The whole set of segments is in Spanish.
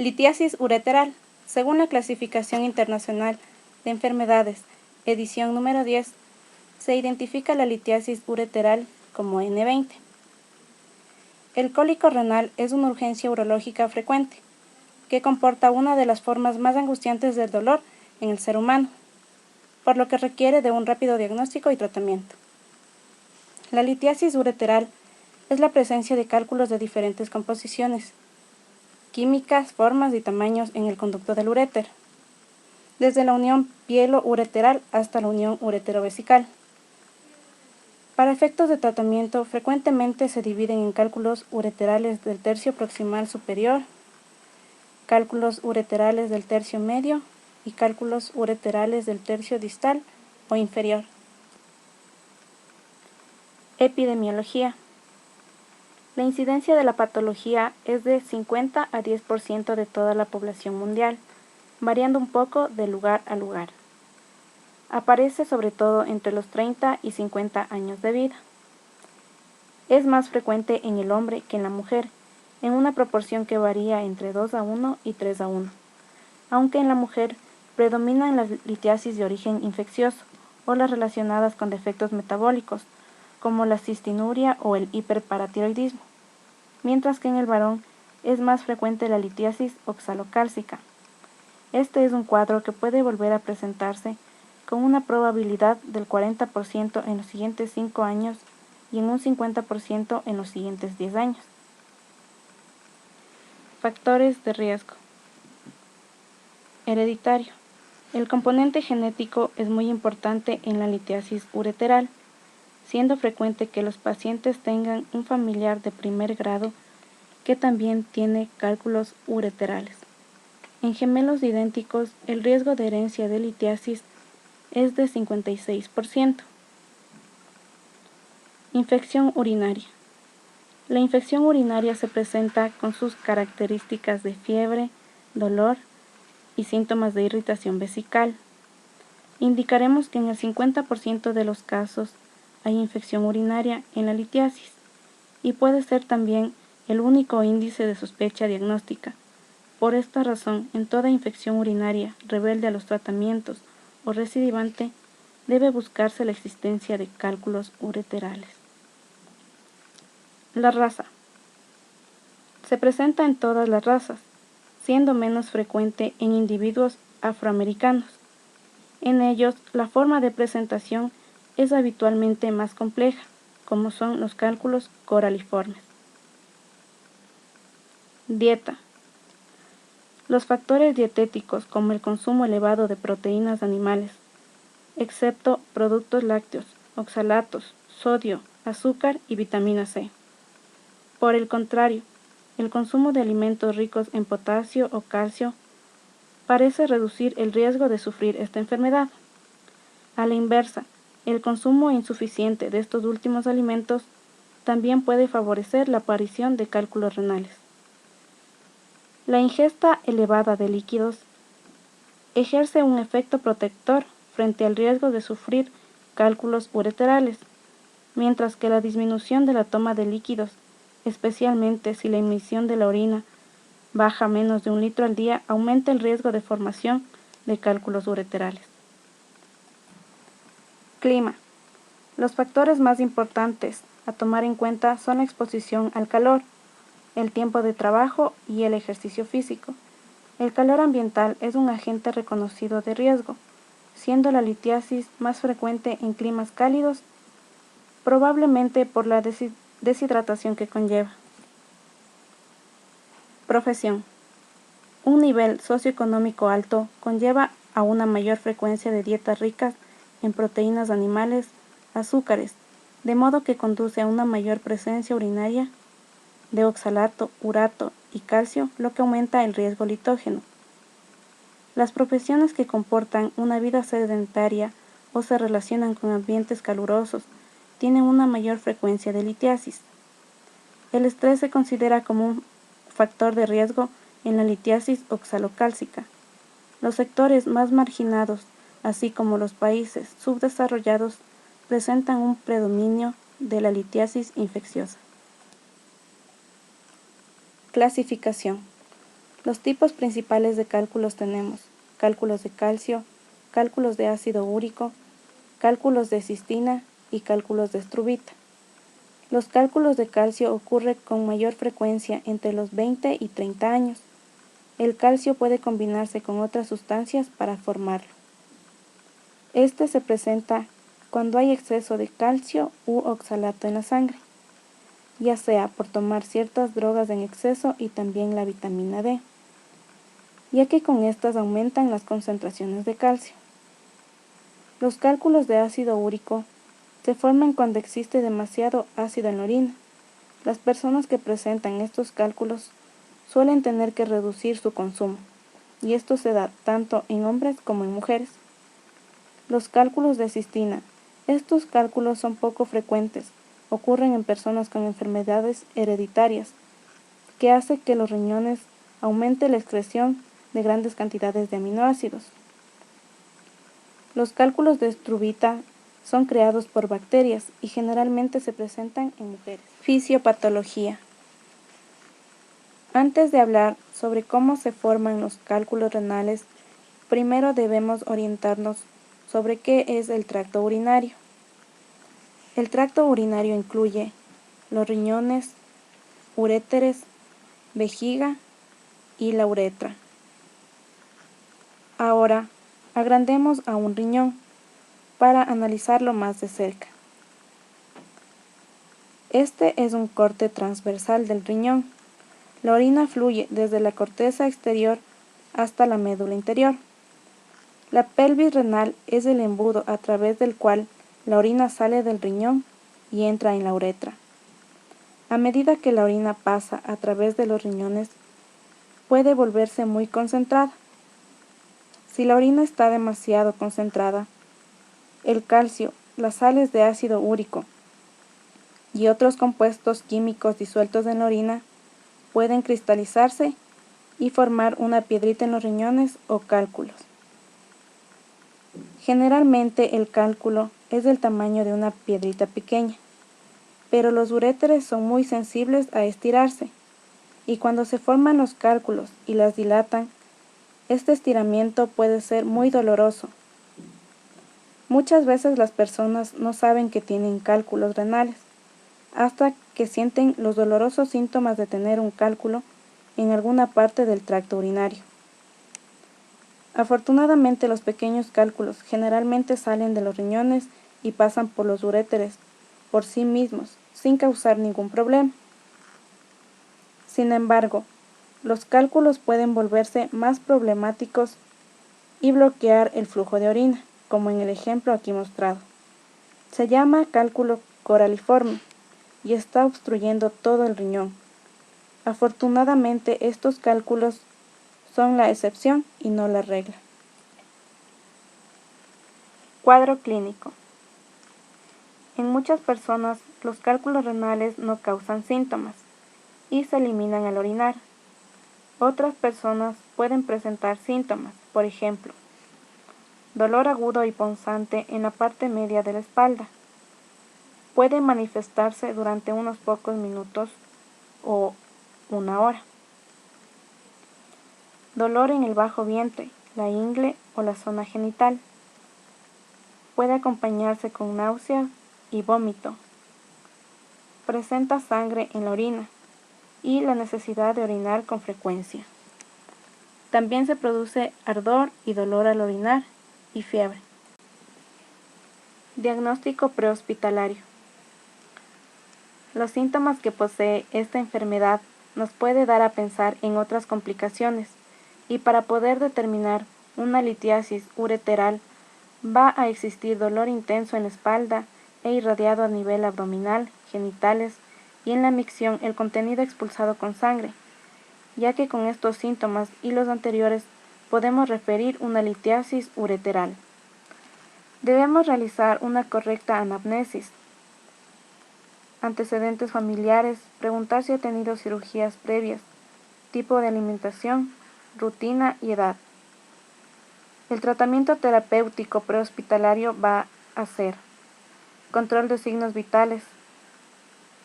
Litiasis ureteral. Según la Clasificación Internacional de Enfermedades, edición número 10, se identifica la litiasis ureteral como N20. El cólico renal es una urgencia urológica frecuente, que comporta una de las formas más angustiantes del dolor en el ser humano, por lo que requiere de un rápido diagnóstico y tratamiento. La litiasis ureteral es la presencia de cálculos de diferentes composiciones, químicas, formas y tamaños en el conducto del uréter, desde la unión pielo-ureteral hasta la unión uretero-vesical. Para efectos de tratamiento, frecuentemente se dividen en cálculos ureterales del tercio proximal superior, cálculos ureterales del tercio medio y cálculos ureterales del tercio distal o inferior. Epidemiología. La incidencia de la patología es de 50 a 10% de toda la población mundial, variando un poco de lugar a lugar. Aparece sobre todo entre los 30 y 50 años de vida. Es más frecuente en el hombre que en la mujer, en una proporción que varía entre 2 a 1 y 3 a 1, aunque en la mujer predominan las litiasis de origen infeccioso o las relacionadas con defectos metabólicos, como la cistinuria o el hiperparatiroidismo, mientras que en el varón es más frecuente la litiasis oxalocálcica. Este es un cuadro que puede volver a presentarse con una probabilidad del 40% en los siguientes 5 años y en un 50% en los siguientes 10 años. Factores de riesgo. Hereditario. El componente genético es muy importante en la litiasis ureteral, siendo frecuente que los pacientes tengan un familiar de primer grado que también tiene cálculos ureterales. En gemelos idénticos, el riesgo de herencia de litiasis es de 56%. Infección urinaria. La infección urinaria se presenta con sus características de fiebre, dolor y síntomas de irritación vesical. Indicaremos que en el 50% de los casos hay infección urinaria en la litiasis y puede ser también el único índice de sospecha diagnóstica. Por esta razón, en toda infección urinaria rebelde a los tratamientos o recidivante, debe buscarse la existencia de cálculos ureterales. La raza. Se presenta en todas las razas, siendo menos frecuente en individuos afroamericanos. En ellos, la forma de presentación es habitualmente más compleja, como son los cálculos coraliformes. Dieta. Los factores dietéticos, como el consumo elevado de proteínas animales, excepto productos lácteos, oxalatos, sodio, azúcar y vitamina C. Por el contrario, el consumo de alimentos ricos en potasio o calcio parece reducir el riesgo de sufrir esta enfermedad. A la inversa, el consumo insuficiente de estos últimos alimentos también puede favorecer la aparición de cálculos renales. La ingesta elevada de líquidos ejerce un efecto protector frente al riesgo de sufrir cálculos ureterales, mientras que la disminución de la toma de líquidos, especialmente si la emisión de la orina baja menos de 1 litro al día, aumenta el riesgo de formación de cálculos ureterales. Clima. Los factores más importantes a tomar en cuenta son la exposición al calor, el tiempo de trabajo y el ejercicio físico. El calor ambiental es un agente reconocido de riesgo, siendo la litiasis más frecuente en climas cálidos, probablemente por la deshidratación que conlleva. Profesión. Un nivel socioeconómico alto conlleva a una mayor frecuencia de dietas ricas en proteínas animales, azúcares, de modo que conduce a una mayor presencia urinaria de oxalato, urato y calcio, lo que aumenta el riesgo litógeno. Las profesiones que comportan una vida sedentaria o se relacionan con ambientes calurosos tienen una mayor frecuencia de litiasis. El estrés se considera como un factor de riesgo en la litiasis oxalocálcica. Los sectores más marginados, así como los países subdesarrollados, presentan un predominio de la litiasis infecciosa. Clasificación. Los tipos principales de cálculos tenemos cálculos de calcio, cálculos de ácido úrico, cálculos de cistina y cálculos de struvita. Los cálculos de calcio ocurren con mayor frecuencia entre los 20 y 30 años. El calcio puede combinarse con otras sustancias para formarlo. Este se presenta cuando hay exceso de calcio u oxalato en la sangre, ya sea por tomar ciertas drogas en exceso y también la vitamina D, ya que con estas aumentan las concentraciones de calcio. Los cálculos de ácido úrico se forman cuando existe demasiado ácido en la orina. Las personas que presentan estos cálculos suelen tener que reducir su consumo, y esto se da tanto en hombres como en mujeres. Los cálculos de cistina. Estos cálculos son poco frecuentes, ocurren en personas con enfermedades hereditarias, que hace que los riñones aumente la excreción de grandes cantidades de aminoácidos. Los cálculos de struvita son creados por bacterias y generalmente se presentan en mujeres. Fisiopatología. Antes de hablar sobre cómo se forman los cálculos renales, primero debemos orientarnos sobre qué es el tracto urinario. El tracto urinario incluye los riñones, uréteres, vejiga y la uretra. Ahora, agrandemos a un riñón para analizarlo más de cerca. Este es un corte transversal del riñón. La orina fluye desde la corteza exterior hasta la médula interior. La pelvis renal es el embudo a través del cual la orina sale del riñón y entra en la uretra. A medida que la orina pasa a través de los riñones, puede volverse muy concentrada. Si la orina está demasiado concentrada, el calcio, las sales de ácido úrico y otros compuestos químicos disueltos en la orina pueden cristalizarse y formar una piedrita en los riñones o cálculos. Generalmente el cálculo es del tamaño de una piedrita pequeña, pero los uréteres son muy sensibles a estirarse, y cuando se forman los cálculos y las dilatan, este estiramiento puede ser muy doloroso. Muchas veces las personas no saben que tienen cálculos renales, hasta que sienten los dolorosos síntomas de tener un cálculo en alguna parte del tracto urinario. Afortunadamente, los pequeños cálculos generalmente salen de los riñones y pasan por los uréteres por sí mismos, sin causar ningún problema. Sin embargo, los cálculos pueden volverse más problemáticos y bloquear el flujo de orina, como en el ejemplo aquí mostrado. Se llama cálculo coraliforme y está obstruyendo todo el riñón. Afortunadamente, estos cálculos son la excepción y no la regla. Cuadro clínico. En muchas personas, los cálculos renales no causan síntomas y se eliminan al orinar. Otras personas pueden presentar síntomas, por ejemplo, dolor agudo y punzante en la parte media de la espalda. Puede manifestarse durante unos pocos minutos o una hora. Dolor en el bajo vientre, la ingle o la zona genital. Puede acompañarse con náuseas y vómito. Presenta sangre en la orina y la necesidad de orinar con frecuencia. También se produce ardor y dolor al orinar y fiebre. Diagnóstico prehospitalario. Los síntomas que posee esta enfermedad nos puede dar a pensar en otras complicaciones, y para poder determinar una litiasis ureteral va a existir dolor intenso en la espalda e irradiado a nivel abdominal, genitales y en la micción el contenido expulsado con sangre, ya que con estos síntomas y los anteriores podemos referir una litiasis ureteral. Debemos realizar una correcta anamnesis, antecedentes familiares, preguntar si ha tenido cirugías previas, tipo de alimentación, rutina y edad. El tratamiento terapéutico prehospitalario va a ser control de signos vitales,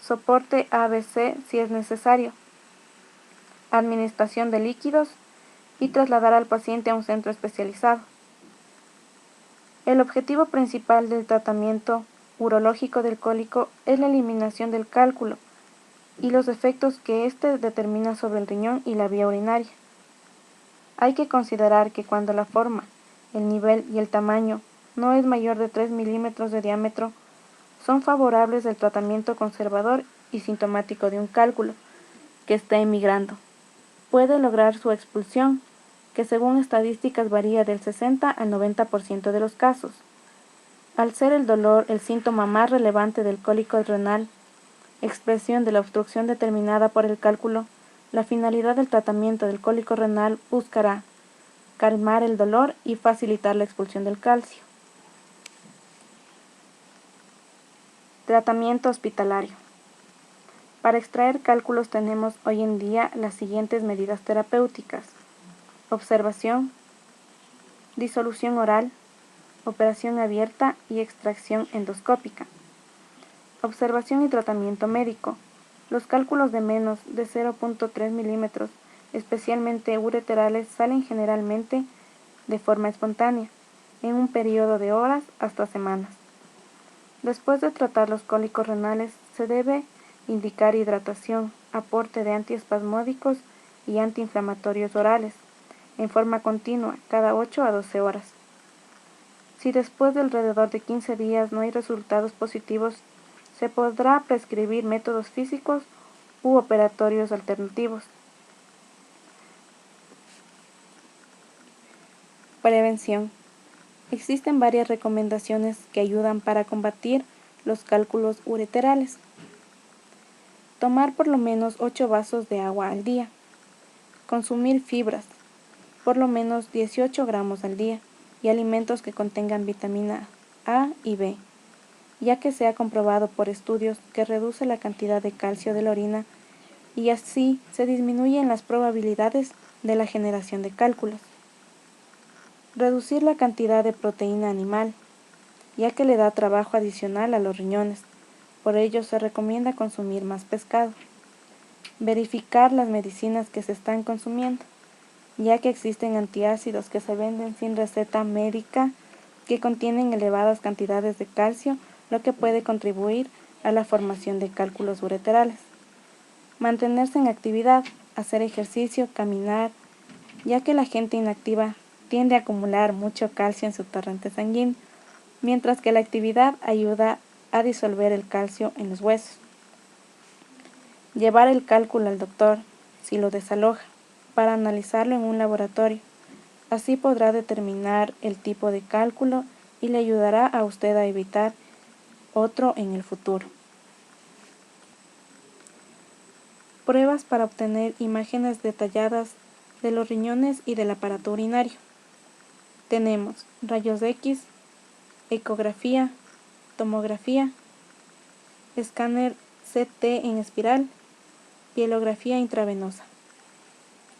soporte ABC si es necesario, administración de líquidos y trasladar al paciente a un centro especializado. El objetivo principal del tratamiento urológico del cólico es la eliminación del cálculo y los efectos que éste determina sobre el riñón y la vía urinaria. Hay que considerar que cuando la forma, el nivel y el tamaño no es mayor de 3 milímetros de diámetro, son favorables el tratamiento conservador y sintomático de un cálculo que está emigrando. Puede lograr su expulsión, que según estadísticas varía del 60 al 90% de los casos. Al ser el dolor el síntoma más relevante del cólico renal, expresión de la obstrucción determinada por el cálculo, la finalidad del tratamiento del cólico renal buscará calmar el dolor y facilitar la expulsión del calcio. Tratamiento hospitalario. Para extraer cálculos tenemos hoy en día las siguientes medidas terapéuticas: observación, disolución oral, operación abierta y extracción endoscópica. Observación y tratamiento médico. Los cálculos de menos de 0.3 milímetros, especialmente ureterales, salen generalmente de forma espontánea, en un periodo de horas hasta semanas. Después de tratar los cólicos renales, se debe indicar hidratación, aporte de antiespasmódicos y antiinflamatorios orales, en forma continua, cada 8 a 12 horas. Si después de alrededor de 15 días no hay resultados positivos, se podrá prescribir métodos físicos u operatorios alternativos. Prevención. Existen varias recomendaciones que ayudan para combatir los cálculos ureterales. Tomar por lo menos 8 vasos de agua al día. Consumir fibras, por lo menos 18 gramos al día, y alimentos que contengan vitamina A y B, ya que se ha comprobado por estudios que reduce la cantidad de calcio de la orina y así se disminuyen las probabilidades de la generación de cálculos. Reducir la cantidad de proteína animal, ya que le da trabajo adicional a los riñones. Por ello se recomienda consumir más pescado. Verificar las medicinas que se están consumiendo, ya que existen antiácidos que se venden sin receta médica que contienen elevadas cantidades de calcio, lo que puede contribuir a la formación de cálculos ureterales. Mantenerse en actividad, hacer ejercicio, caminar, ya que la gente inactiva tiende a acumular mucho calcio en su torrente sanguíneo, mientras que la actividad ayuda a disolver el calcio en los huesos. Llevar el cálculo al doctor, si lo desaloja, para analizarlo en un laboratorio. Así podrá determinar el tipo de cálculo y le ayudará a usted a evitar otro en el futuro. Pruebas para obtener imágenes detalladas de los riñones y del aparato urinario. Tenemos rayos X, ecografía, tomografía, escáner CT en espiral, pielografía intravenosa.